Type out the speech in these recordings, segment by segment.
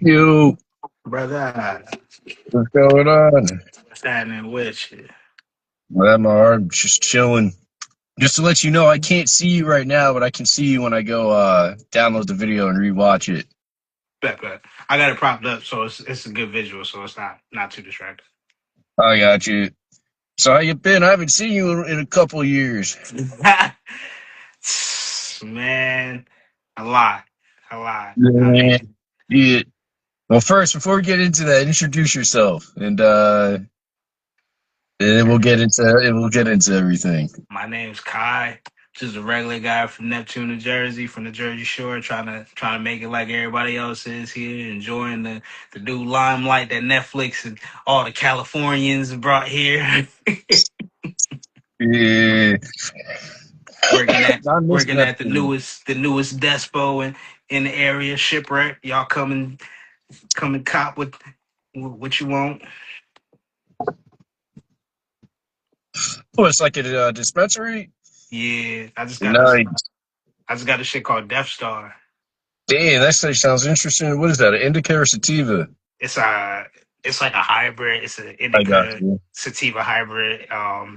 You, Brother, what's going on? what's happening with you? Well, I'm just chilling. Just to let you know, I can't see you right now, but I can see you when I go download the video and rewatch it. Bet. I got it propped up, so it's a good visual, so it's not too distracting. I got you. So how you been? I haven't seen you in a couple years. Man, a lot, a lot. I Yeah. mean, Yeah. Well, first, before we get into that, introduce yourself, and then we'll get into everything. my name's Kai. Just a regular guy from Neptune, New Jersey, from the Jersey Shore, trying to make it like everybody else is here, enjoying the new limelight that Netflix and all the Californians brought here. Yeah. working at I miss working at the Neptune. newest despo in the area, shipwreck. Y'all come and cop what you want. Oh, it's like a dispensary. Yeah, Nice. I just got a shit called Death Star. Damn, that actually sounds interesting. What is that? An indica or sativa? It's a it's like a hybrid. It's an I got indica you. sativa hybrid,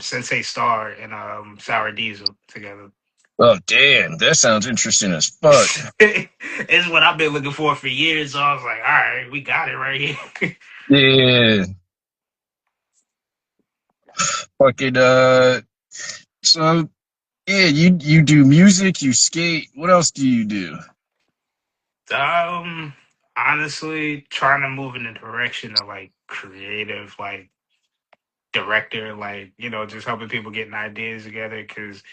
Sensei Star and sour diesel together. Oh, damn. That sounds interesting as fuck. It's what I've been looking for years. So I was like, all right, we got it right here. Yeah. Fucking, so, yeah, you do music, you skate. What else do you do? Um, Honestly, trying to move in the direction of like creative, like director, like just helping people getting ideas together. Because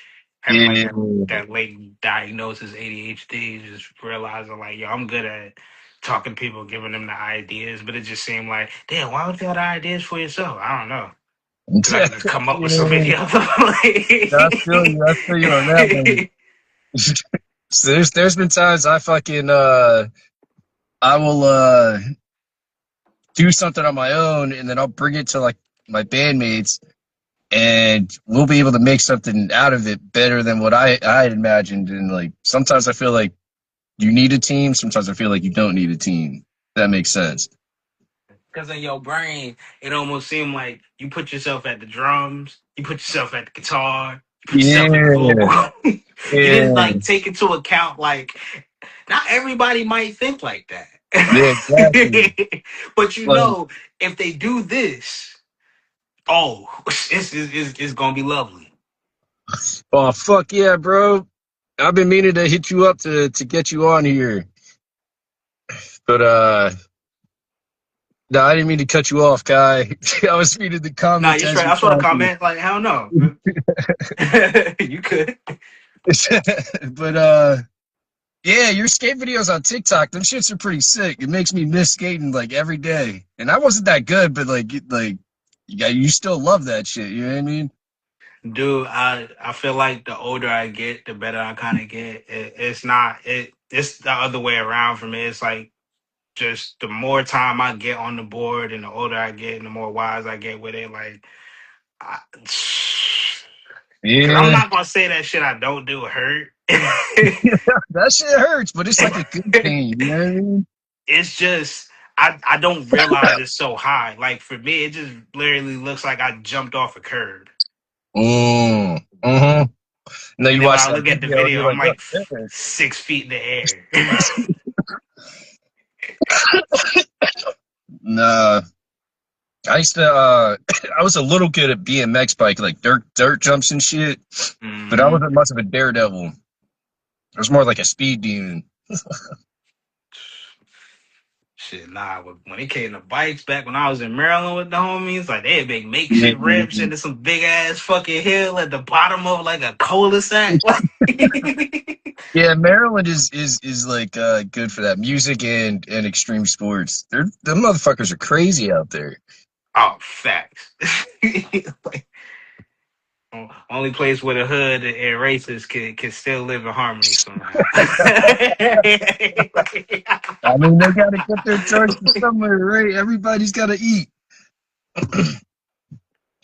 having like Yeah. that late diagnosis ADHD, just realizing like, yo, I'm good at talking to people, giving them the ideas, but it just seemed like, damn, why would you have the ideas for yourself? I don't know, because I can just come up with so Yeah. many of them. I feel you on that one. So there's been times I will do something on my own and then I'll bring it to like my bandmates and we'll be able to make something out of it better than what I had imagined. And like sometimes I feel like you need a team, sometimes I feel like you don't need a team. That makes sense. Because in your brain, it almost seemed like you put yourself at the drums, you put yourself at the guitar, you put yourself at the Yeah, vocal. You didn't yeah, like take into account like not everybody might think like that. yeah, exactly. But Like, if they do this, oh, it's gonna be lovely. oh fuck yeah, bro. I've been meaning to hit you up to get you on here, but no, I didn't mean to cut you off, Kai. I was reading the Nah, comments you're as straight. you're I saw the talking. comment. Like, hell no. You could. But yeah, your skate videos on TikTok, them shits are pretty sick. It makes me miss skating like every day. And I wasn't that good, but like yeah, you still love that shit. You know what I mean? Dude, I feel like the older I get, the better I kind of get. It's not it's the other way around for me. It's like just the more time I get on the board, and the older I get, and the more wise I get with it. Like, because I'm Yeah, not gonna say that shit I don't do hurt. that shit hurts, but it's like a good pain. You know what I mean? It's just I don't realize it's so high. Like for me, it just literally looks like I jumped off a curb. Mm-hmm. And then And you then when watch I that look at the video and video, you're I'm like, oh, like shit. 6 feet in the air. Nah, I used to. I was a little good at BMX bike, like dirt jumps and shit. But I Hmm. wasn't much of a daredevil. I was more like a speed demon. Shit, nah. When it came to bikes back when I was in Maryland with the homies, like they'd make Yeah, makeshift ramps into some big ass fucking hill at the bottom of like a cul-de-sac. yeah. Maryland is like good for that music and extreme sports. Them motherfuckers are crazy out there. Oh, facts. Like, only place where the hood and racists can still live in harmony somehow. I mean, they got to get their choices somewhere, right? Everybody's got to eat.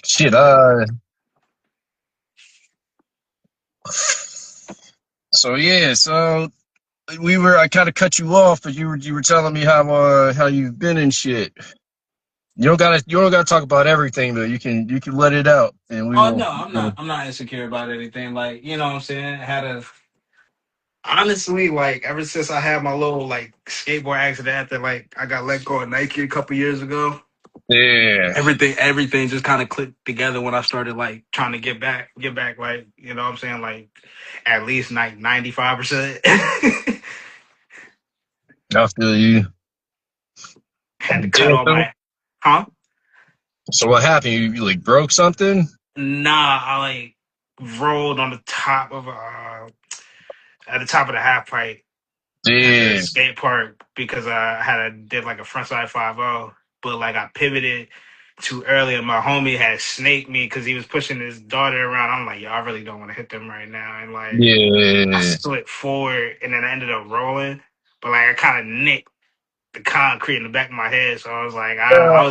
Shit. So yeah. So I kind of cut you off, but you were telling me how you've been and shit. You don't gotta talk about everything though. You can let it out, and we Oh will. no, I'm not insecure about anything. Like, you know what I'm saying? I had a honestly, like, ever since I had my little like skateboard accident after like I got let go of Nike a couple years ago, Yeah, everything just kind of clicked together when I started like trying to get back, like, you know what I'm saying, like at least like 95%. I feel you. Had to cut Damn. all my, huh? So what happened? You like broke something? Nah, I like rolled on the top of at the top of the half pipe at the Yeah, skate park because I did like a frontside 5-0, but like I pivoted too early and my homie had snaked me because he was pushing his daughter around. I'm like, yo, I really don't want to hit them right now, and like I yeah. slipped forward and then I ended up rolling, but like I kind of nicked the concrete in the back of my head, so I was like, I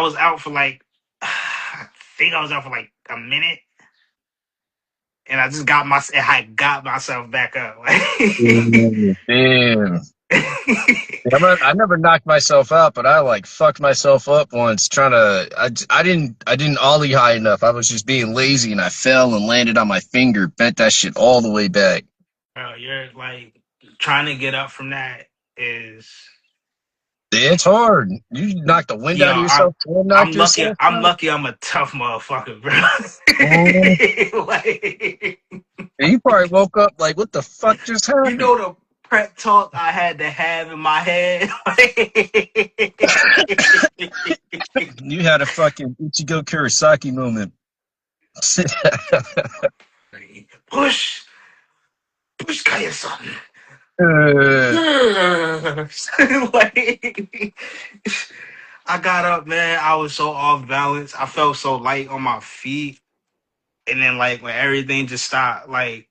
was out for like I think I was out for like a minute, and I got myself back up. Damn. I never knocked myself out, but I like fucked myself up once trying to. I didn't ollie high enough. I was just being lazy, and I fell and landed on my finger, bent that shit all the way back. Bro, you're like trying to get up from that is It's hard. You knock the wind yo. out of yourself and I'm knock lucky. yourself I'm out. lucky. I'm a tough motherfucker, bro. Mhm. Like, And you probably woke up like, what the fuck just you happened? know the prep talk I had to have in my head. You had a fucking Ichigo Kurosaki moment. push, push, Kaya-san. Uh, Like, I got up, man. I was so off balance. I felt so light on my feet. And then like when everything just stopped like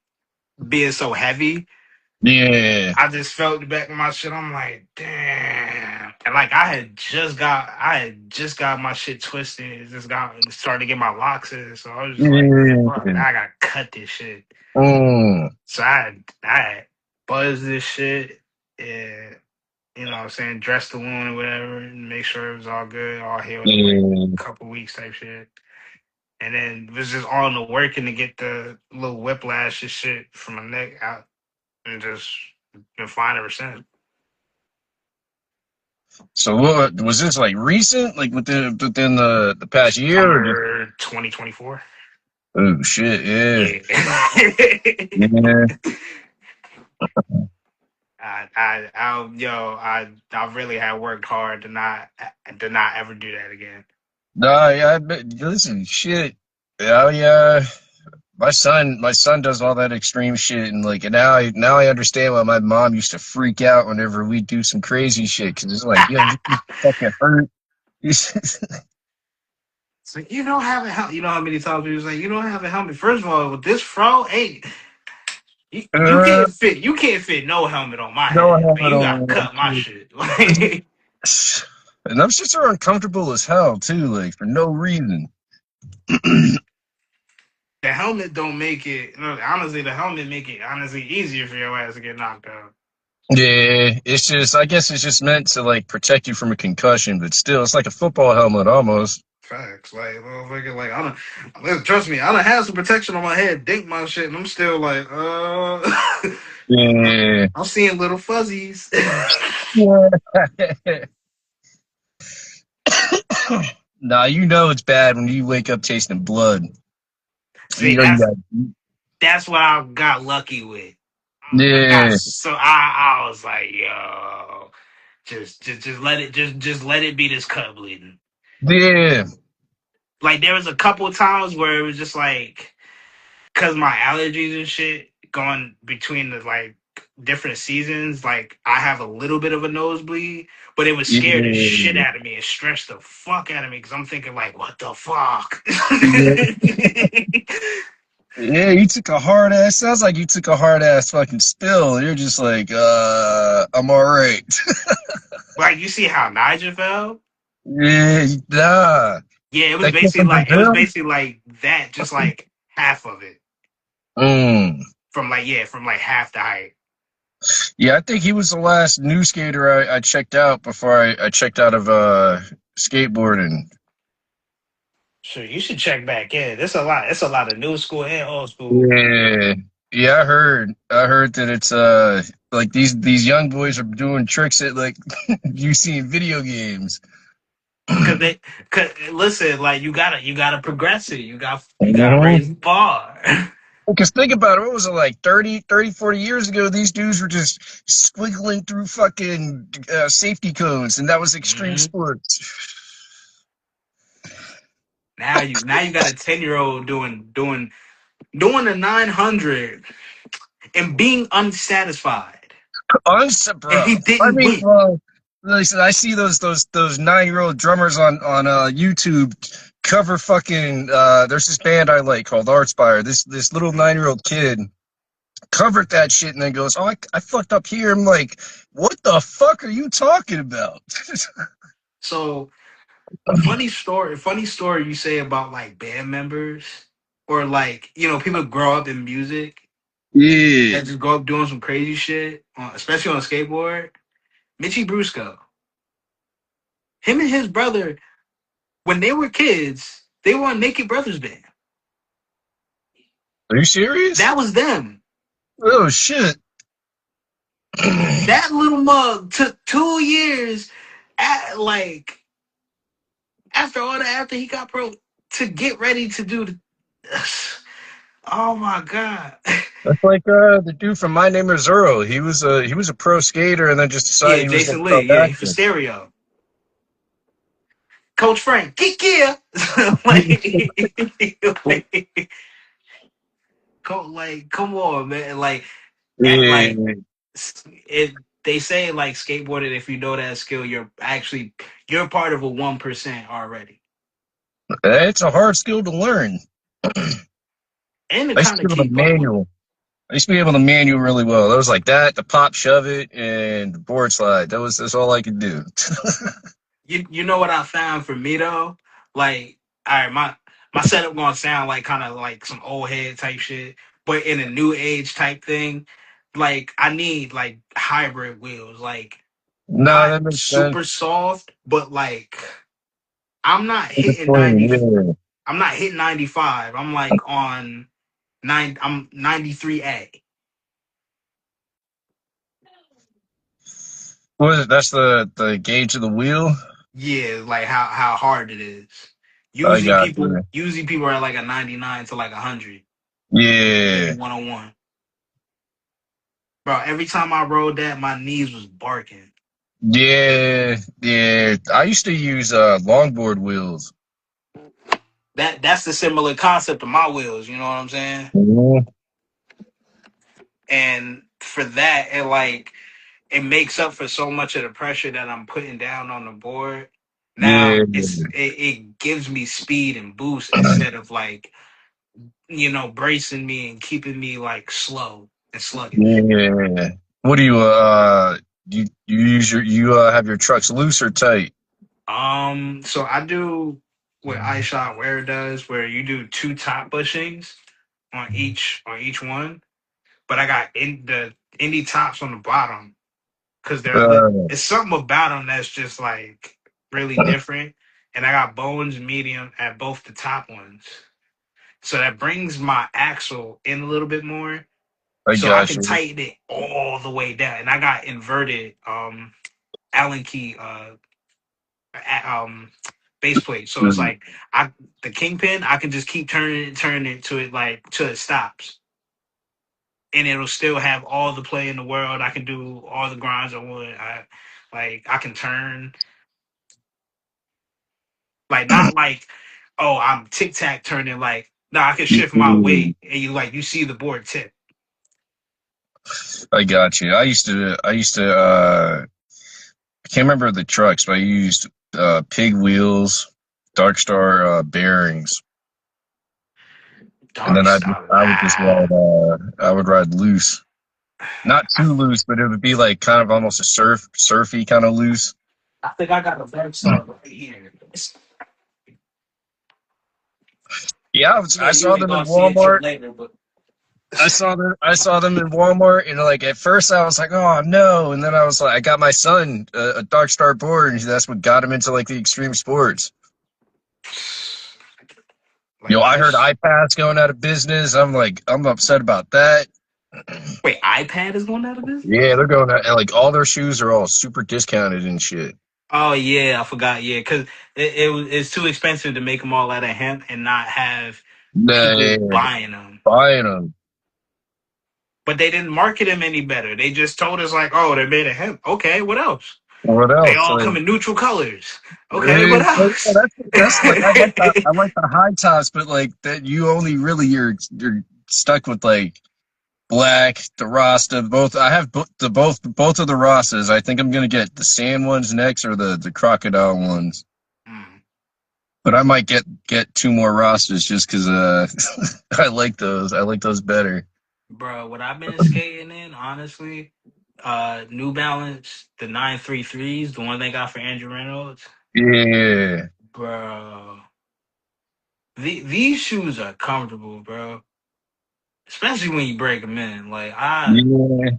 being so heavy, yeah, I just felt the back of my shit. I'm like, damn. And like I had just got my shit twisted. Just got started to get my locks in. So I was just like, fuck, yeah. now I gotta cut this shit. Mm, So I had buzzed this shit and you know what I'm saying, dress the wound or whatever and make sure it was all good, all healed in like yeah. a couple weeks type shit. And then it was just all in the working to get the little whiplash and shit from my neck out, and just been fine ever since. So what was this like recent, like within the past year, or just Summer 2024. oh shit, yeah, Yeah. yeah. I really had worked hard to not ever do that again. Nah, yeah. Listen, shit. Yeah, yeah. My son does all that extreme shit, and like, and now I understand why my mom used to freak out whenever we do some crazy shit, because it's like, yo, you fucking hurt. It's like you don't have a helmet. You know how many times he was like, you don't have a helmet. First of all, with this fro, hey, you uh, you can't fit no helmet on my no head. Man, helmet you gotta on. cut my shit. Like, And them shits are uncomfortable as hell too, like for no reason. the helmet don't make it. Look, honestly, the helmet make it honestly easier for your ass to get knocked out. Yeah, it's just I guess it's just meant to like protect you from a concussion, but still, it's like a football helmet almost. Facts, like motherfucker, like trust me, I don't have some protection on my head, dink my shit, and I'm still like, Yeah. I'm seeing little fuzzies. Yeah. Nah, you know it's bad when you wake up tasting blood. You See, know you that's got. that's what I got lucky with. I got Yeah, so I was like, yo, just let it just let it be this cut bleeding. yeah, Like there was a couple of times where it was just like, cause my allergies and shit going between the like different seasons, like I have a little bit of a nosebleed, but it was scared the shit yeah, out of me and stressed the fuck out of me because I'm thinking like, what the fuck? yeah. Yeah, you took a hard ass. Sounds like you took a hard ass fucking spill. You're just like, I'm all right. Like you see how Niger fell? Yeah, nah. Yeah, it was That kid basically from like it was Brazil. basically like that, just like half of it Mm. from like half the height. Yeah, I think he was the last new skater I checked out before I checked out of skateboarding. Sure, you should check back in. There's a lot. It's a lot of new school and old school. Yeah, yeah, I heard that it's like these young boys are doing tricks that like you see in video games. Cause they, cause listen, like you gotta progress it. You gotta Mhm. raise the bar. Because think about it, what was it like 40 years ago? These dudes were just squiggling through fucking safety cones, and that was extreme hmm sports. Now you got a 10-year old doing a 900 and being unsatisfied, Honest, and bro. he I didn't mean, win. well, listen, I see those 9-year-old drummers on YouTube cover fucking. There's this band I like called Artspire. This little 9-year-old kid covered that shit and then goes, "Oh, I fucked up here." I'm like, "What the fuck are you talking about?" So funny story you say about like band members or like people grow up in music Yeah. that just grow up doing some crazy shit, especially on a skateboard. Mitchy Brusco, him and his brother, when they were kids, they were on Naked Brothers band. Are you serious? That was them. Oh shit. That little mug took 2 years, like after all that, after he got pro, to get ready to do the. Oh my god. That's like the dude from My Name is Earl. He was a pro skater and then just decided Yeah, he was going Jason to Lee. start Yeah, he for acting. stereo. Coach Frank, kick yeah. like, come on, man. Like Yeah, it. They say like skateboarding. If you know that skill, you're part of a 1% already, it's a hard skill to learn. and to I used kind to of be able to keep up with. manual. I used to be able to manual really well. That was like that, the pop, shove it, and the board slide. That's all I could do. You know what I found for me though? Like, all right, my setup gonna sound like kind of like some old head type shit, but in a new age type thing. Like, I need like hybrid wheels, like No, not that makes sense. super soft, but like I'm not It's hitting clean, 90. yeah. I'm not hitting 95. I'm like on nine. I'm 93A. What is it? That's the gauge of the wheel. Yeah, like how hard it is. I Usually got people you. usually people are at like a 99 to like 100, maybe Yeah, 101. Bro, every time I rode that, my knees was barking. yeah, yeah. I used to use longboard wheels. That's the similar concept of my wheels, you know what I'm saying? Mhm. And for that, it makes up for so much of the pressure that I'm putting down on the board. Yeah, Now it gives me speed and boost instead of like, bracing me and keeping me like slow and sluggish. yeah. What do you use you have your trucks loose or tight? So I do what iShot Wear does, where you do two top bushings on each one, but I got in the indie tops on the bottom because Uh, it's something about them that's just like really different, and I got bones medium at both the top ones, so that brings my axle in a little bit more, I so I got can you. tighten it all the way down, and I got inverted Allen key um base plate. So it's Mm. like I the kingpin, I can just keep turning it to it like till it stops. And it'll still have all the play in the world. I can do all the grinds I want. I can turn like not like oh I'm tic tac turning like no I can shift my weight and you see the board tip. I got you. I can't remember the trucks, but I used pig wheels, Dark Star bearings, and Dark then style. I would ride loose, not I, too loose, but it would be like kind of almost a surfy kind of loose. I think I got a dark star right here. Yeah, I saw You ain't them in gonna see it till Walmart. later, but I saw them in Walmart, and like at first I was like, oh no, and then I was like, I got my son a Dark Star board, and that's what got him into like the extreme sports. Like I heard this. iPads going out of business. I'm like, I'm upset about that. Wait, iPad is going out of Yeah, business? they're going out, and like all their shoes are all super discounted and shit. Oh yeah, I forgot. Yeah, because it's too expensive to make them all out of hemp and not have people Nah, buying them. buying them. But they didn't market them any better. They just told us like, oh, they're made of hemp. Okay, what else? What They else? all Like, come in neutral colors. Okay, eh, what like, yeah, else? that's like I like the high tops, but like that you only really you're stuck with like black, the Rasta, both. I have both of the Rastas. I think I'm gonna get the sand ones next, or the crocodile ones. Hmm. But I might get two more Rastas just because I like those. I like those better. Bro, what I've been skating in, honestly, New Balance, the 933s, the one they got for Andrew Reynolds. Yeah, Bro, these shoes are comfortable, bro. Especially when you break them in. Like yeah.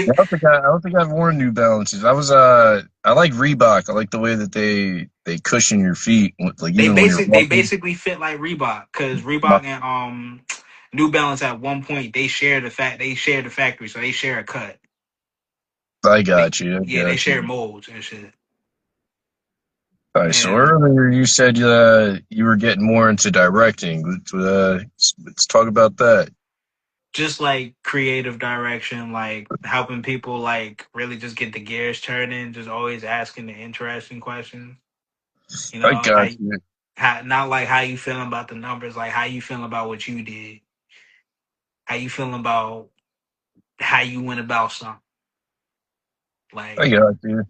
I don't think I've worn New Balances. I like Reebok. I like the way that they cushion your feet, like even when you're they walking. basically fit like Reebok because Reebok and New Balance at one point they share the factory, so they share a cut. I They got you. I yeah, they got share you. molds and shit. All right. So And earlier you said you were getting more into directing. Let's talk about that. just like creative direction, like helping people like really just get the gears turning, just always asking the interesting questions. You I know, got you. how not like how you feeling about the numbers, like how you feeling about what you did, how you feeling about how you went about something. I Like got you.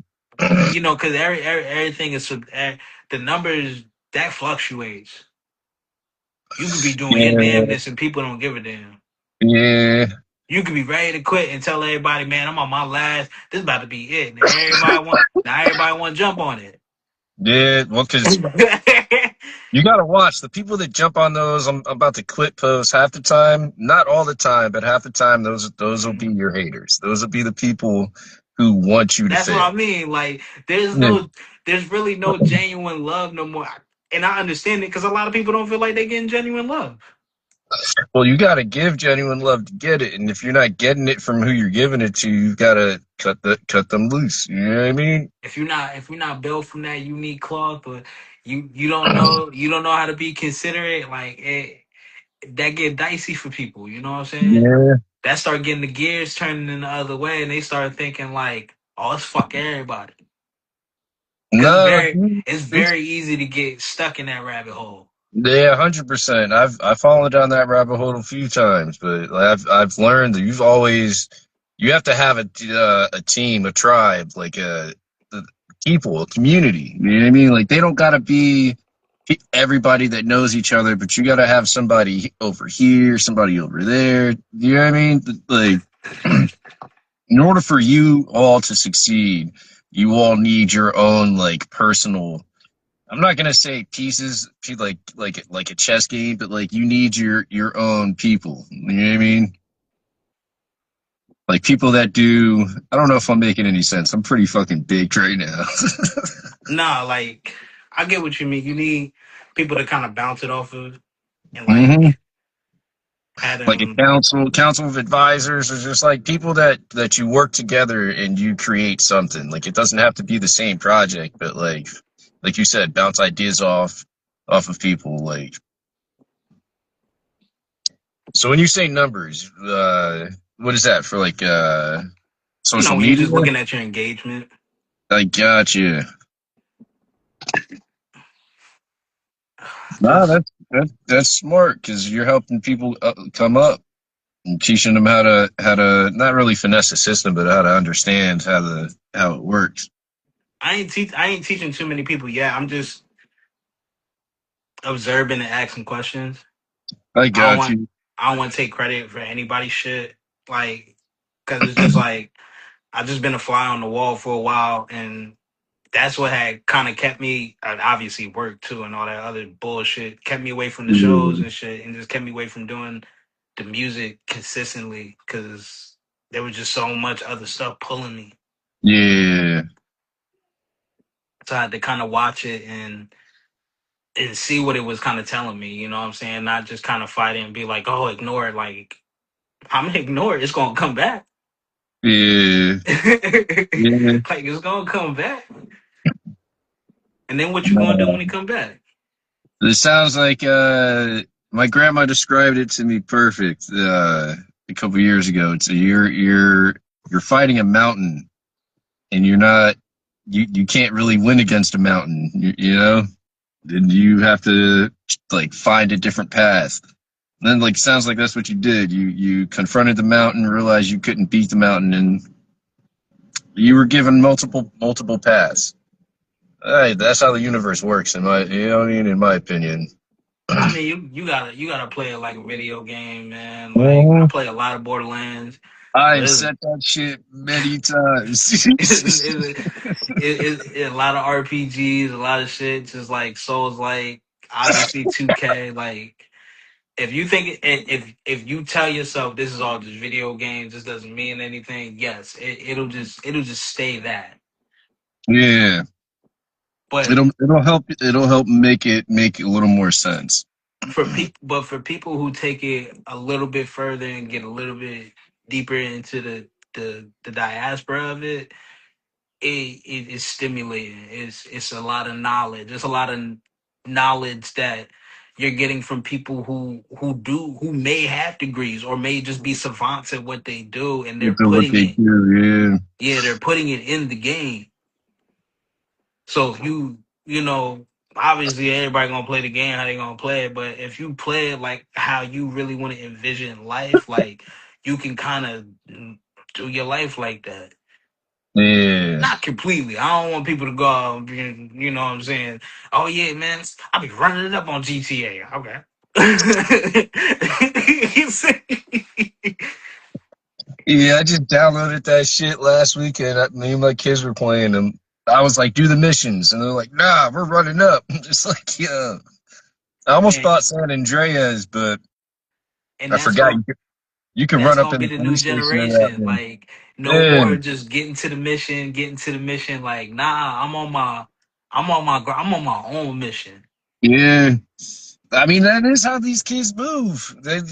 because everything is the numbers that fluctuates. You could be doing your Yeah, damnness and people don't give a damn. yeah, You could be ready to quit and tell everybody, man, I'm on my last. This is about to be it. Now everybody want to jump on it. yeah. Well, because you got to watch the people that jump on those. I'm about to quit posts half the time, not all the time, but half the time. Those will be Mhm. your haters. Those will be the people who want you to That's what fail. I mean. Like, Yeah. there's really no genuine love no more. And I understand it because a lot of people don't feel like they're getting genuine love. Well, you got to give genuine love to get it, and if you're not getting it from who you're giving it to, you've got to cut them loose. You know what I mean? If you're not built from that unique cloth, or you don't know how to be considerate, like that get dicey for people. You know what I'm saying? Yeah. That start getting the gears turning in the other way, and they start thinking like, "Oh, let's fuck everybody," because No, it's it's very easy to get stuck in that rabbit hole. yeah, 100%. I've fallen down that rabbit hole a few times, but I've learned that you have to have a team, a tribe, like the people, a community. You know what I mean? Like they don't gotta be everybody that knows each other, but you gotta have somebody over here, somebody over there. You know what I mean? Like in order for you all to succeed, you all need your own like personal. I'm not gonna say pieces like a chess game, but like you need your own people. You know what I mean? Like people that do. I don't know if I'm making any sense. I'm pretty fucking big right now. Nah, like I get what you mean. You need people to kind of bounce it off of, and hmm like have Like a them. council of advisors, or just like people that you work together and you create something. Like it doesn't have to be the same project, but like you said, bounce ideas off of people. Like so, when you say numbers, what is that for? Like social When you're media? just looking at your engagement, I got you. Nah, just that's smart because you're helping people come up and teaching them how to not really finesse the system, but how to understand how it works. I ain't teaching too many people yet. I'm just observing and asking questions. I I don't got want you. I don't want to take credit for anybody's shit, like because it's just like I've just been a fly on the wall for a while, and that's what had kind of kept me, and obviously work too, and all that other bullshit kept me away from the shows Yeah. and shit, and just kept me away from doing. the music consistently because there was just so much other stuff pulling me. Yeah. So I had to kind of watch it and see what it was kind of telling me. You know what I'm saying? Not just kind of fight it and be like, oh, ignore it. Like I'm gonna ignore it. It's gonna come back. Yeah. Yeah. Like it's gonna come back. And then what you gonna do when it come back? It sounds like my grandma described it to me perfect a couple years ago. It's you're fighting a mountain, and you're not you can't really win against a mountain. You know, and you have to like find a different path. And then like sounds like that's what you did. You confronted the mountain, realized you couldn't beat the mountain, and you were given multiple paths. Hey, that's how the universe works, in my you know what I mean, in my opinion. I mean, you gotta play it like a video game, man. Like I Mhm. play a lot of Borderlands. I So have it's said that shit many times. a lot of RPGs, a lot of shit, just like Souls, like obviously 2K. Like if you think if you tell yourself this is all just video games, this doesn't mean anything. Yes, it'll just stay that. Yeah, But it'll help make a little more sense. for people who take it a little bit further and get a little bit deeper into the diaspora of it, it is stimulating. It's a lot of knowledge. It's a lot of knowledge that you're getting from people who may have degrees or may just be savants at what they do, and they're Into what putting they it. do. Yeah, they're putting it in the game. So if you know, obviously everybody gonna play the game how they gonna play it, but if you play it like how you really want to envision life, like you can kind of do your life like that. Yeah, Not completely. I don't want people to go out and be, you know what I'm saying? Oh yeah, man, I'll be running it up on GTA. Okay. yeah. I just downloaded that shit last weekend. Me and my kids were playing them. I was like, "Do the missions," and they're like, "Nah, we're running up." I'm just like, yeah. I almost Man, bought San Andreas, but and I that's forgot gonna you can that's run up gonna in be the the new police station and that. generation. And, Like, no yeah, more just getting to the mission. Like, nah, I'm on my own mission. yeah. I mean, that is how these kids move. They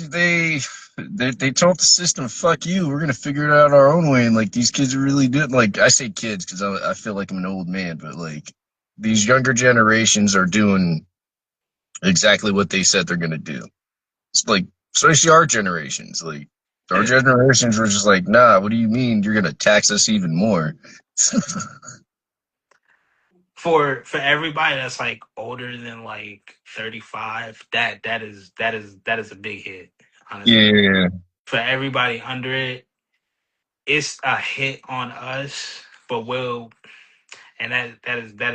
told the system, "Fuck you. We're gonna figure it out our own way." And like these kids are really doing. Like I say, kids because I feel like I'm an old man, but like these younger generations are doing exactly what they said they're gonna do. It's like especially our generations. Like our Yeah. generations were just like, "Nah, what do you mean you're gonna tax us even more?" For everybody that's like older than like 35, that is a big hit, honestly. Yeah, For everybody under it, it's a hit on us, but and that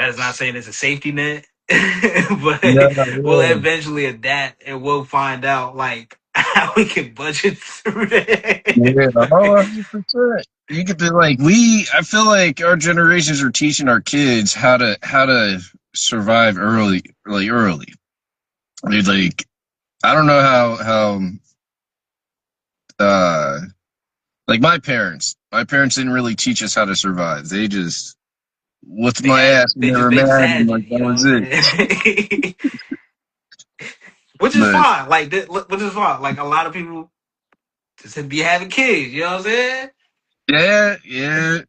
is not saying it's a safety net, but yeah, we'll yeah. eventually adapt and we'll find out like how we can budget through that. Yeah, oh, Like, 100%. You could be like, we. I feel like our generations are teaching our kids how to survive early, like early. Like I don't know how uh like my parents didn't really teach us how to survive. They just whooped my ass when they they just were mad, and like basically that you know was what it. I'm saying? Which is But fine. Like, which is fine. Like, a lot of people just be having kids. You know what I'm saying? yeah, yeah.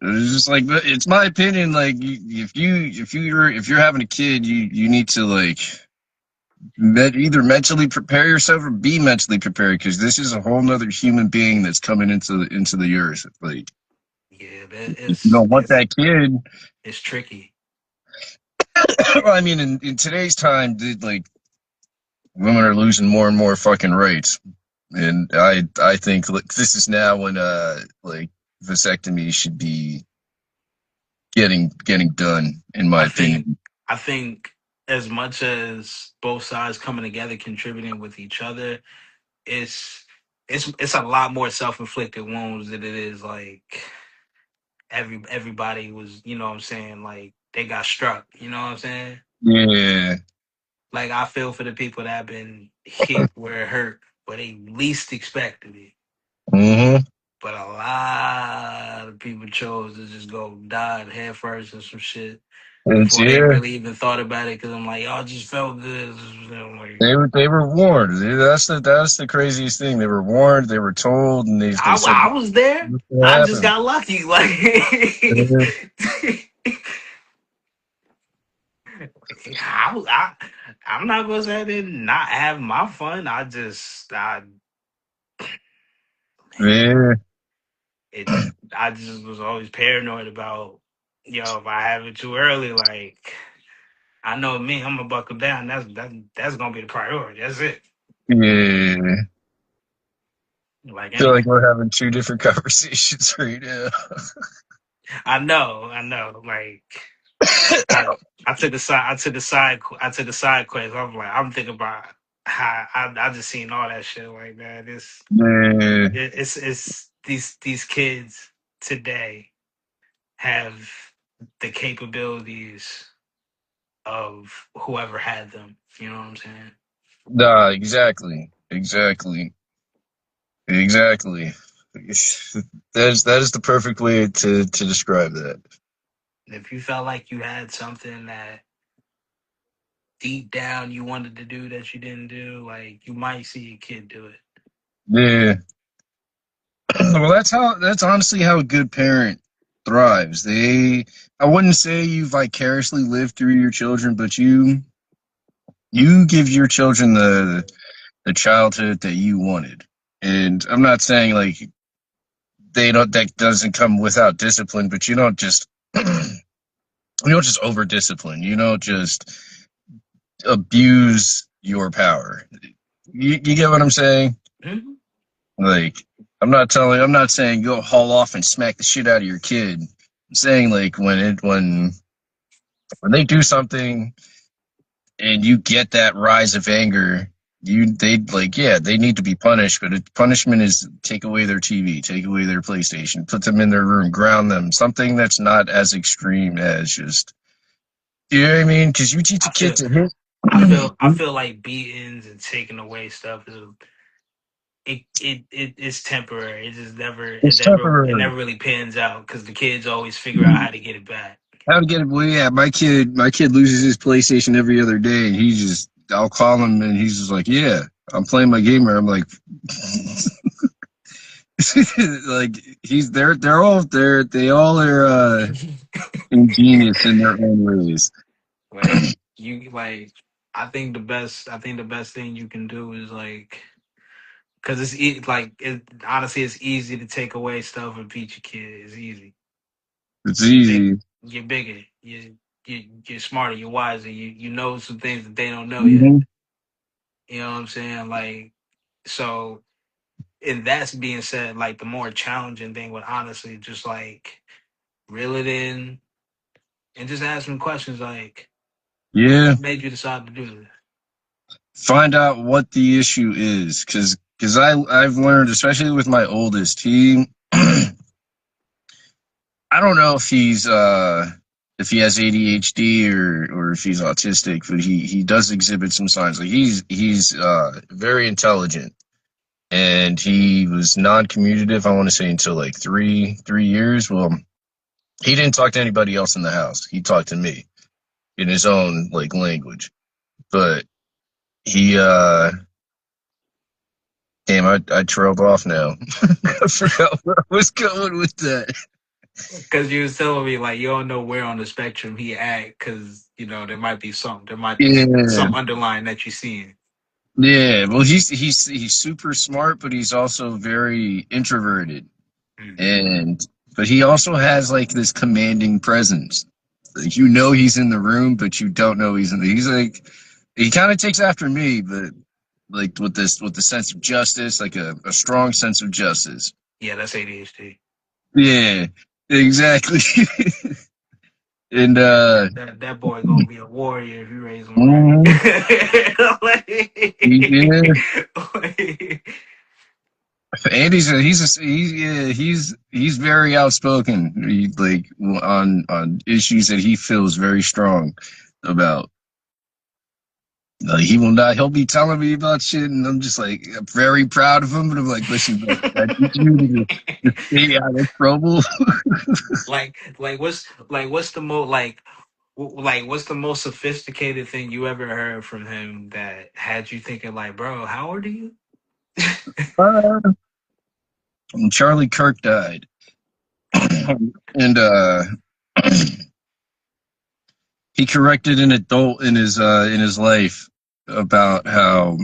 It's just like it's my opinion. Like if you're having a kid, you need to like either mentally prepare yourself or be mentally prepared because this is a whole nother human being that's coming into the earth. Like Yeah, that if you is don't want it's that kid, it's tricky. well, I mean, in today's time, dude, like women are losing more and more fucking rights, and I think like this is now when like vasectomy should be getting done, in my I think opinion. I think as much as both sides coming together, contributing with each other, it's it's a lot more self inflicted wounds than it is like everybody was. You know what I'm saying? Like they got struck. You know what I'm saying? Yeah, like I feel for the people that have been hit where it hurt, where they least expected it. Mm-hmm. But a lot of people chose to just go dive head first and some shit It's before they yeah. really even thought about it. Because I'm like, y'all just felt good. I'm like, They were warned. That's the craziest thing. They were warned. They were told, and they said I was there. what I just happened. got lucky. Like, Yeah. I, was- I, I'm not gonna say I did not have my fun. Yeah. It, I just was always paranoid about, if I have it too early, like I know me, I'm gonna buckle down. That's gonna be the priority. That's it. Yeah. Like Feel like anything. we're having two different conversations right now. I know. Like I, I took a side quest. I'm thinking about how I just seen all that shit. Like man, Yeah. it's these kids today have the capabilities of whoever had them. You know what I'm saying? Nah, exactly. Exactly. Exactly. That is the perfect way to describe that. If you felt like you had something that deep down you wanted to do that you didn't do, like you might see a kid do it. Yeah. Well, that's honestly how a good parent thrives. I wouldn't say you vicariously live through your children, but you give your children the childhood that you wanted. And I'm not saying like they don't that doesn't come without discipline, but you don't just over discipline. You don't just abuse your power. You get what I'm saying? Mhm. Like I'm not saying go haul off and smack the shit out of your kid. I'm saying like when they do something and you get that rise of anger, they like yeah they need to be punished, but punishment is take away their TV, take away their PlayStation, put them in their room, ground them, something that's not as extreme as just you know what I mean? Because you teach I a kid feel to hit. I feel like beatings and taking away stuff is it's temporary. It just It's it temporary. never really pans out because the kids always figure out how to get it back. How to get it? Well, yeah, my kid loses his PlayStation every other day, and I'll call him, and he's just like, yeah, I'm playing my gamer. I'm like, like they all are ingenious in their own ways. Like I think the best thing you can do is like because honestly it's easy to take away stuff and beat your kid. It's easy. It's You're big. easy. You're bigger. You're smarter. You're wiser. You know some things that they don't know yet. Hmm. You know what I'm saying? Like so. And that's being said, like the more challenging thing would honestly just like reel it in and just ask them questions like, Yeah, what made you decide to do this? find out what the issue is, because I've learned, especially with my oldest, he I don't know if he has ADHD or if he's autistic, but he does exhibit some signs. Like he's very intelligent, and he was non-commutative. I want to say until like three years. Well, he didn't talk to anybody else in the house. He talked to me in his own like language. But he damn, I trailed off now. I forgot where I was going with that. Because you was telling me like you don't know where on the spectrum he at because there might be Yeah. some underlying that you're seeing. Yeah, well, he's super smart, but he's also very introverted, Mm. and but he also has like this commanding presence. Like he's in the room, but you don't know he's in the. He's like he kind of takes after me, but like with the sense of justice, like a strong sense of justice. Yeah, that's ADHD. Yeah, exactly. and That boy gonna be a warrior if you raise him right. mhm, yeah, Like- Andy's he's very outspoken. Like on issues that he feels very strong about. He will not. He'll be telling me about shit, and I'm just like, I'm very proud of him. But I'm like, listen, bro, I need you to stay out of trouble. what's the most like what's the most sophisticated thing you ever heard from him that had you thinking like, bro, how old are you? When Charlie Kirk died, and he corrected an adult in his life about how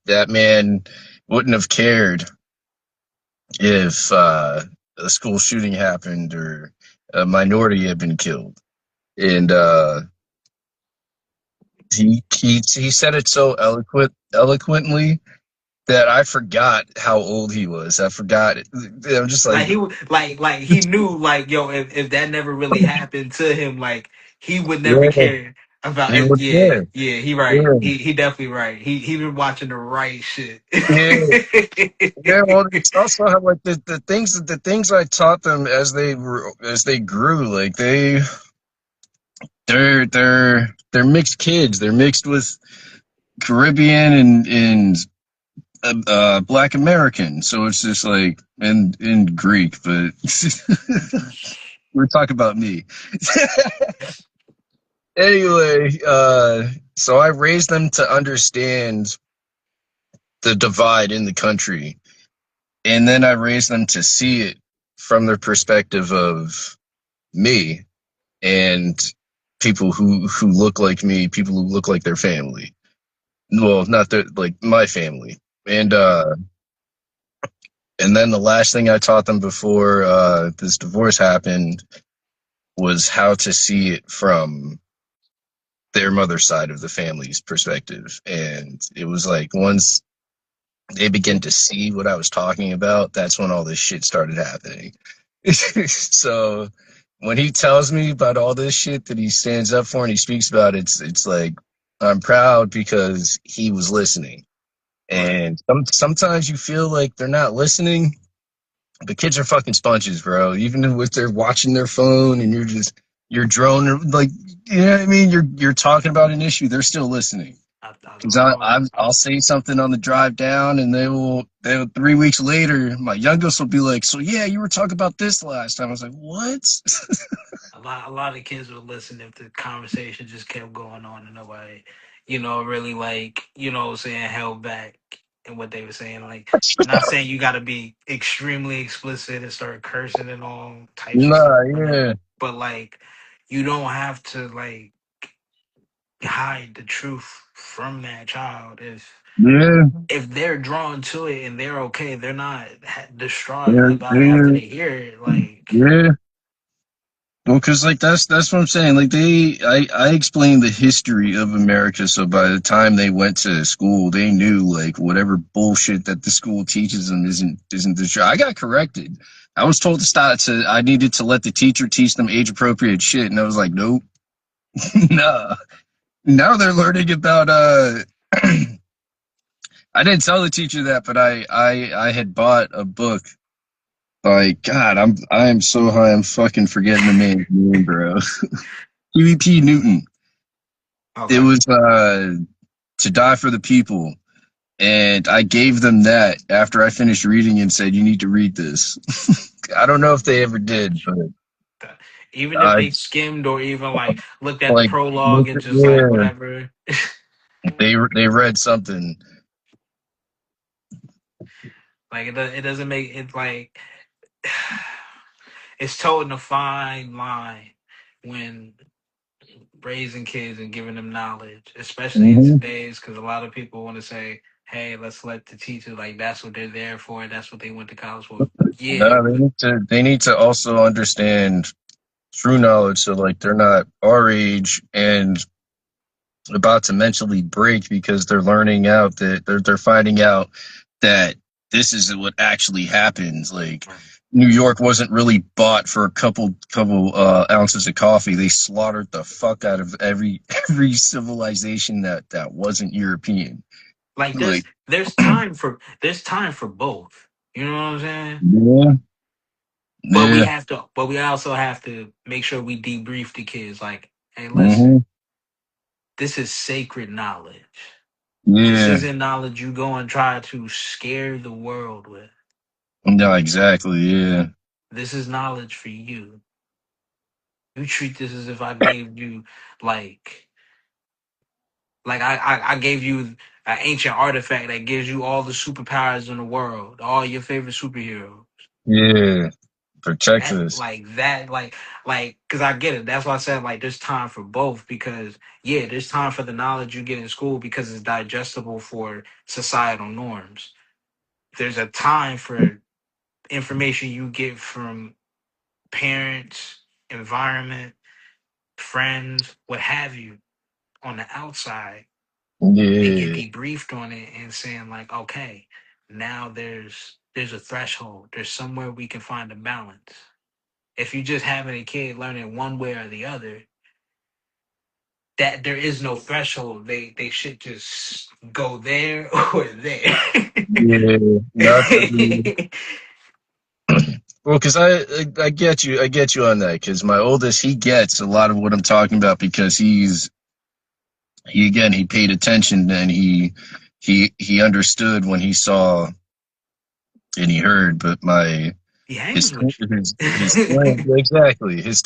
that man wouldn't have cared if a school shooting happened or a minority had been killed. And he said it so eloquently that I forgot how old he was. I forgot it. I'm just like, Like he would like he knew like yo if that never really happened to him like he would never yeah, care about he it. would Yeah, care. yeah, he right. Yeah, He definitely right. He been watching the right shit. yeah, yeah. Well, it's also how like the things I taught them as they grew, like they're mixed kids. They're mixed with Caribbean and Black American. So it's just like and Greek, but we're talking about me. Anyway, so I raised them to understand the divide in the country, and then I raised them to see it from the perspective of me and people who look like me, people who look like their family. Well, not their like my family, and then the last thing I taught them before this divorce happened was how to see it from their mother's side of the family's perspective. And it was like once they began to see what I was talking about, that's when all this shit started happening. So when he tells me about all this shit that he stands up for and he speaks about, it's like I'm proud because he was listening. Right. And sometimes you feel like they're not listening. The kids are fucking sponges, bro. Even if they're watching their phone and you're drone like you know what I mean. You're talking about an issue. They're still listening. Because I'll say something on the drive down, and they will 3 weeks later, my youngest will be like, "So yeah, you were talking about this last time." I was like, "What?" A lot of kids would listen if the conversation just kept going on and nobody, really like, saying held back in what they were saying. Like, not saying you got to be extremely explicit and start cursing and all types of stuff, Nah, whatever. yeah, But like, you don't have to like hide the truth from that child yeah, if they're drawn to it and they're okay. They're not distraught yeah, about it after yeah, they hear it. Like, yeah. Well, because like that's what I'm saying. Like I explained the history of America, so by the time they went to school, they knew like whatever bullshit that the school teaches them isn't the truth. I got corrected. I was told to stop. To I needed to let the teacher teach them age appropriate shit, and I was like, nope, nah. Now they're learning about. I didn't tell the teacher that, but I had bought a book. Like God, I am so high. I'm fucking forgetting the man's name, bro. PvP Newton. It okay. was to die for the people, and I gave them that after I finished reading and said, "You need to read this." I don't know if they ever did, but That- Even if I they skimmed or even like looked at the like prologue and just like yeah, whatever, they read something. like it doesn't make it like it's toting a fine line when raising kids and giving them knowledge, especially in Hmm. today's because a lot of people want to say, "Hey, let's let the teacher like that's what they're there for. That's what they went to college for." Yeah, No, but they need to also understand true knowledge, so like they're not our age and about to mentally break because they're learning out that they're finding out that this is what actually happens. Like New York wasn't really bought for a couple ounces of coffee. They slaughtered the fuck out of every civilization that wasn't European. like Like there's time for both. You know what I'm saying? yeah, yeah, But we also have to make sure we debrief the kids. Like, hey, listen, hmm This is sacred knowledge. This Yeah. isn't knowledge you go and try to scare the world with. No, exactly. Yeah. This is knowledge for you. You treat this as if I gave you like I gave you an ancient artifact that gives you all the superpowers in the world, all your favorite superheroes. Yeah. Protect That us. like that because I get it. That's why I said like there's time for both because yeah, there's time for the knowledge you get in school because it's digestible for societal norms. There's a time for information you get from parents, environment, friends, what have you on the outside and get Yeah. debriefed on it and saying like, okay, now there's a threshold. There's somewhere we can find a balance. If you just having a kid learning one way or the other, that there is no threshold. They should just go there or there. Yeah. Not for me. Well, because I get you. I get you on that. Because my oldest, he gets a lot of what I'm talking about because he again he paid attention and he understood when he saw and he heard. But my He hangs with his twin, you. exactly, his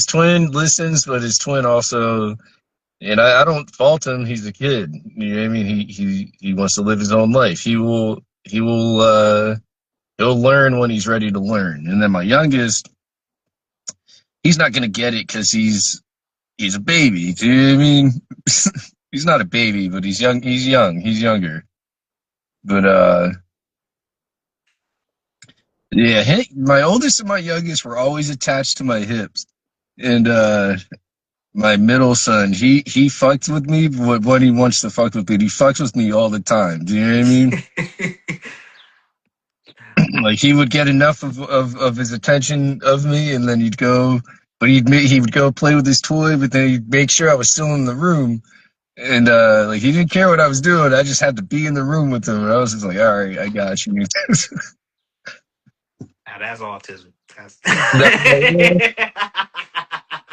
twin listens, but his twin also, and I don't fault him. He's a kid. You know what I mean? He wants to live his own life. He'll learn when he's ready to learn. And then my youngest, he's not gonna get it because he's a baby. Do you know what I mean? He's not a baby, but he's young. He's young. He's younger. But yeah. Hey, my oldest and my youngest were always attached to my hips, and my middle son, he fucks with me, but when he wants to fuck with me, he fucks with me all the time. Do you know what I mean? Like he would get enough of his attention of me, and then he'd go, but he would go play with his toy, but then he'd make sure I was still in the room. And like he didn't care what I was doing. I just had to be in the room with him. And I was just like, all right, I got you. Now that's autism. That's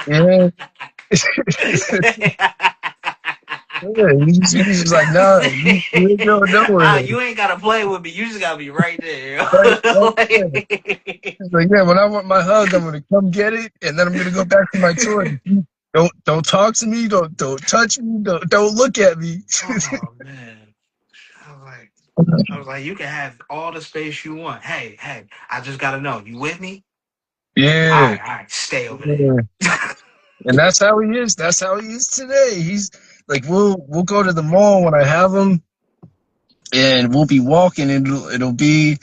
Yeah, yeah. He's just like, no, you ain't going nowhere. You ain't gotta play with me. You just gotta be right there. That's it. Like- He's like, yeah, when I want my hug, I'm gonna come get it, and then I'm gonna go back to my toy. Don't talk to me. Don't touch me. Don't look at me. oh man. I was like, you can have all the space you want. Hey, hey, I just gotta know. You with me? Yeah, All right, stay over yeah. there. And that's how he is. That's how he is today. He's like, we'll go to the mall when I have him, and we'll be walking, and it'll be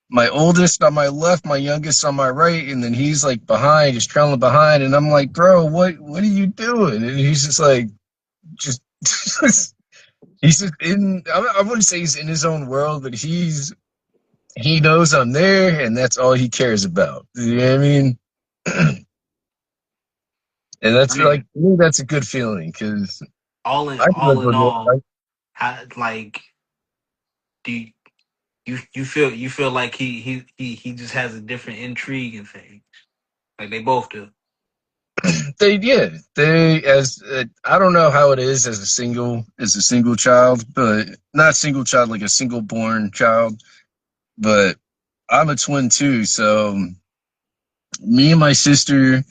my oldest on my left, my youngest on my right, and then he's like behind, just trailing behind, and I'm like, bro, what are you doing? And he's just like, just he's just in. I wouldn't say he's in his own world, but he knows I'm there, and that's all he cares about. You know what I mean? And I that's like mean, to me, that's a good feeling because I all in remember. all, how, like, do you feel like he just has a different intrigue and thing. Like they both do. They did. They as I don't know how it is as a single child, but not single child like a single born child. But I'm a twin too, so me and my sister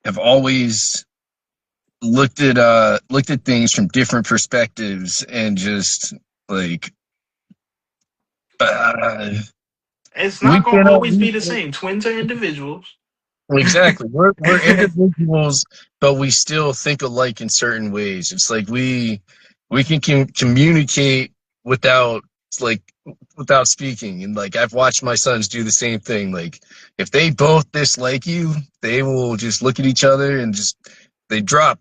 have always looked at things from different perspectives and just like uh, It's not we've gonna been always be the we, same. Twins are individuals. exactly. We're individuals, but we still think alike in certain ways. It's like we can communicate without like without speaking. And like I've watched my sons do the same thing. Like if they both dislike you, they will just look at each other and just they drop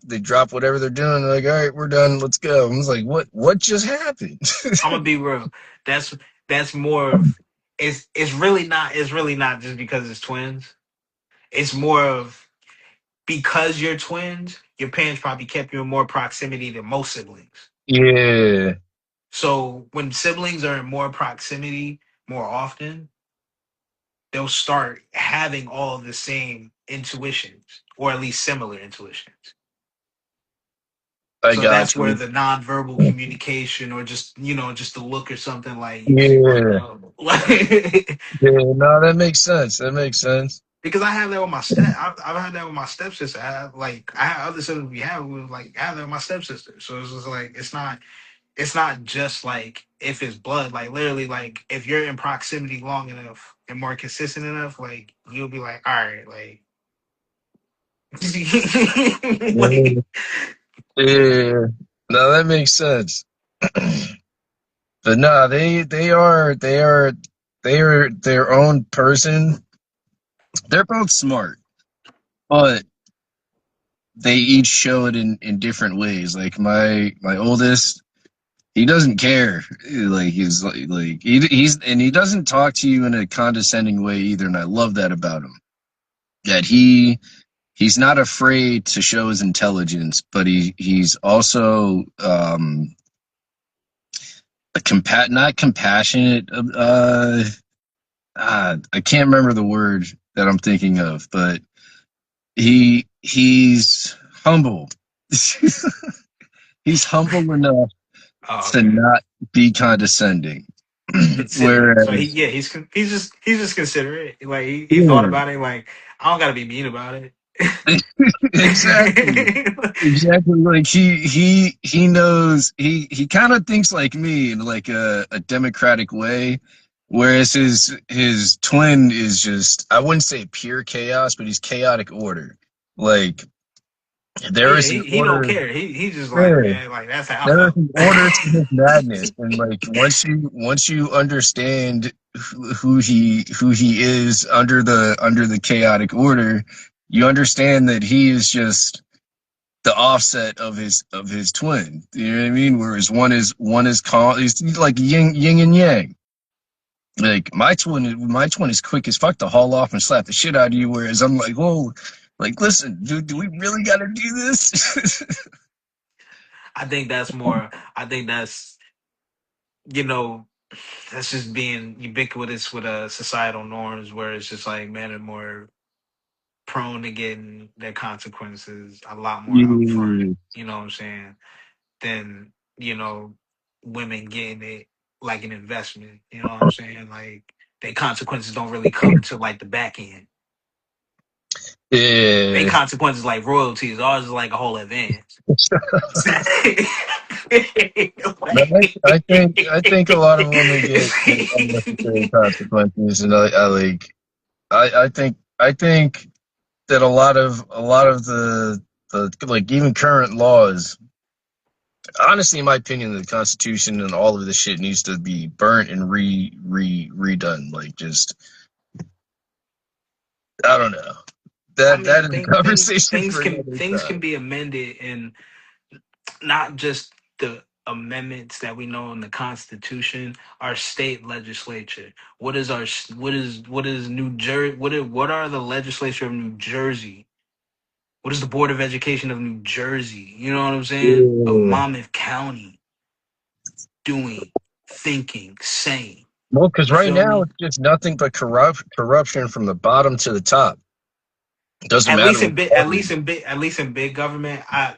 whatever they're doing. They're like, all right, we're done. Let's go. I was like, what just happened? I'm gonna be real. That's that's more of it's really not just because it's twins. It's more of because you're twins, your parents probably kept you in more proximity than most siblings. Yeah, So when siblings are in more proximity more often, they'll start having all the same intuitions, or at least similar intuitions. I So got that's where you. the nonverbal communication, or just just a look or something, like you see, like, Yeah, oh, like, yeah. No, that makes sense. That makes sense. because I have that with my I've had that with my stepsister. I have other siblings we have with, like, I have that with my stepsister. So it's just like it's not just like if it's blood. Like, literally, like, if you're in proximity long enough and more consistent enough, like, you'll be like, all right, like, Yeah, like, yeah. No, that makes sense. But no, they are their own person. They're both smart, but they each show it in different ways. Like my oldest, he doesn't care. Like he doesn't talk to you in a condescending way either, and I love that about him. That he's not afraid to show his intelligence, but he's also not compassionate. I can't remember the word that I'm thinking of, but he's humble. He's humble enough oh, to okay. not be condescending. Considerate. So Whereas, he's just considerate. Like, he thought yeah, about it. Like, I don't gotta be mean about it. exactly, exactly. Like he knows he kind of thinks like me in like a democratic way, whereas his twin is just, I wouldn't say pure chaos, but he's chaotic order. Like Oh there yeah, is an he don't order. care. He just like, Yeah, man, like, that's how I there is felt. an order to his madness, and like once you understand who he is under the chaotic order, you understand that he is just the offset of his twin. You know what I mean? Whereas one is calm. He's like yin and yang. Like my twin is quick as fuck to haul off and slap the shit out of you. Whereas I'm like, whoa, like listen, dude, do we really got to do this? I think that's more. I think you know that's just being ubiquitous with societal norms, where it's just like men are more prone to getting their consequences a lot more upfront. Yeah. You know what I'm saying? Than women getting it like an investment. You know what I'm saying? Like, their consequences don't really come to like the back end. They Yeah. consequences like royalties. Ours is like a whole advance. But I think a lot of women get unnecessary Like, consequences, and I think that a lot of the like even current laws, honestly, in my opinion, the Constitution and all of this shit needs to be burnt and redone. Like, just I don't know. I That mean, is a conversation for another things can time. be amended, and not just the amendments that we know in the Constitution. Our state legislature. What is New Jersey? What are the legislature of New Jersey? What is the Board of Education of New Jersey? You know what I'm saying? Of Yeah. Monmouth County doing, thinking, saying. Well, because You right feel now me? it's just nothing but corruption from the bottom to the top. It doesn't At matter least what party. at least in big government. I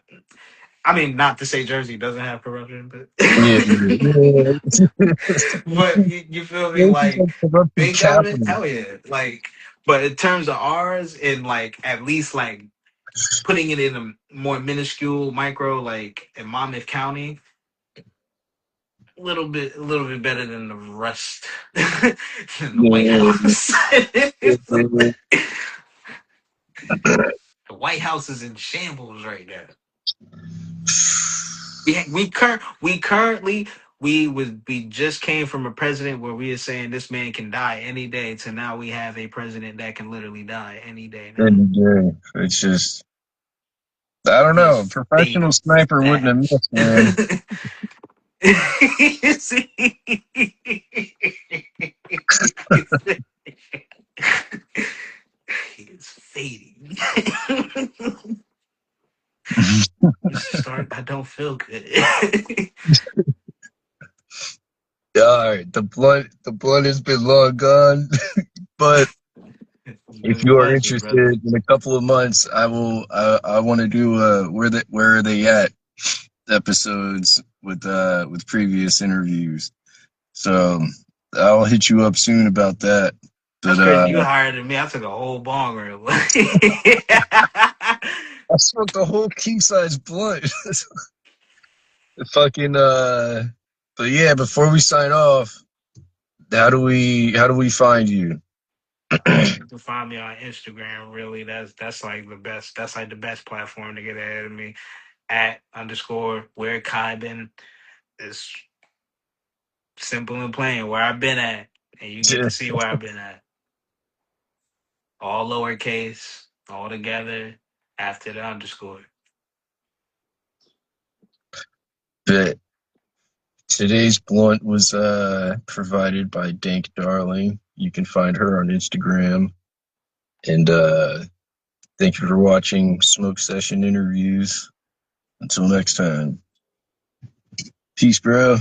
mean, not to say Jersey doesn't have corruption, but Yeah, yeah. but you feel me? This is Like, like corrupted big government, capital. hell yeah. Like, but in terms of ours, in like at least like putting it in a more minuscule micro, like in Monmouth County, a little bit better than the rest, than the White Yeah, House. yeah. The White House is in shambles right now. We currently we just came from a president where we are saying this man can die any day, to now we have a president that can literally die any day now. And, it's just, I don't He know. is Professional fading sniper wouldn't have fast. missed, man. He is fading. Mr. Stark, I don't feel good. All right, the blood has been long gone, but It's if been a you are pleasure, brother. interested, in a couple of months, I will. I want to do where are they at? episodes with previous interviews. So I'll hit you up soon about that. That's But crazy. You higher than me. I took a whole bong rip. I smoked a whole king size blunt. Fucking but yeah, before we sign off, how do we find you? You can find me on Instagram. Really, that's like the best. That's like the best platform to get ahead of me. At underscore where Kai been is simple and plain. Where I've been at, and you get to see where I've been at. All lowercase, all together after the underscore. But today's blunt was provided by Dank Darling. You can find her on Instagram. And thank you for watching Smoke Session Interviews. Until next time. Peace, bro.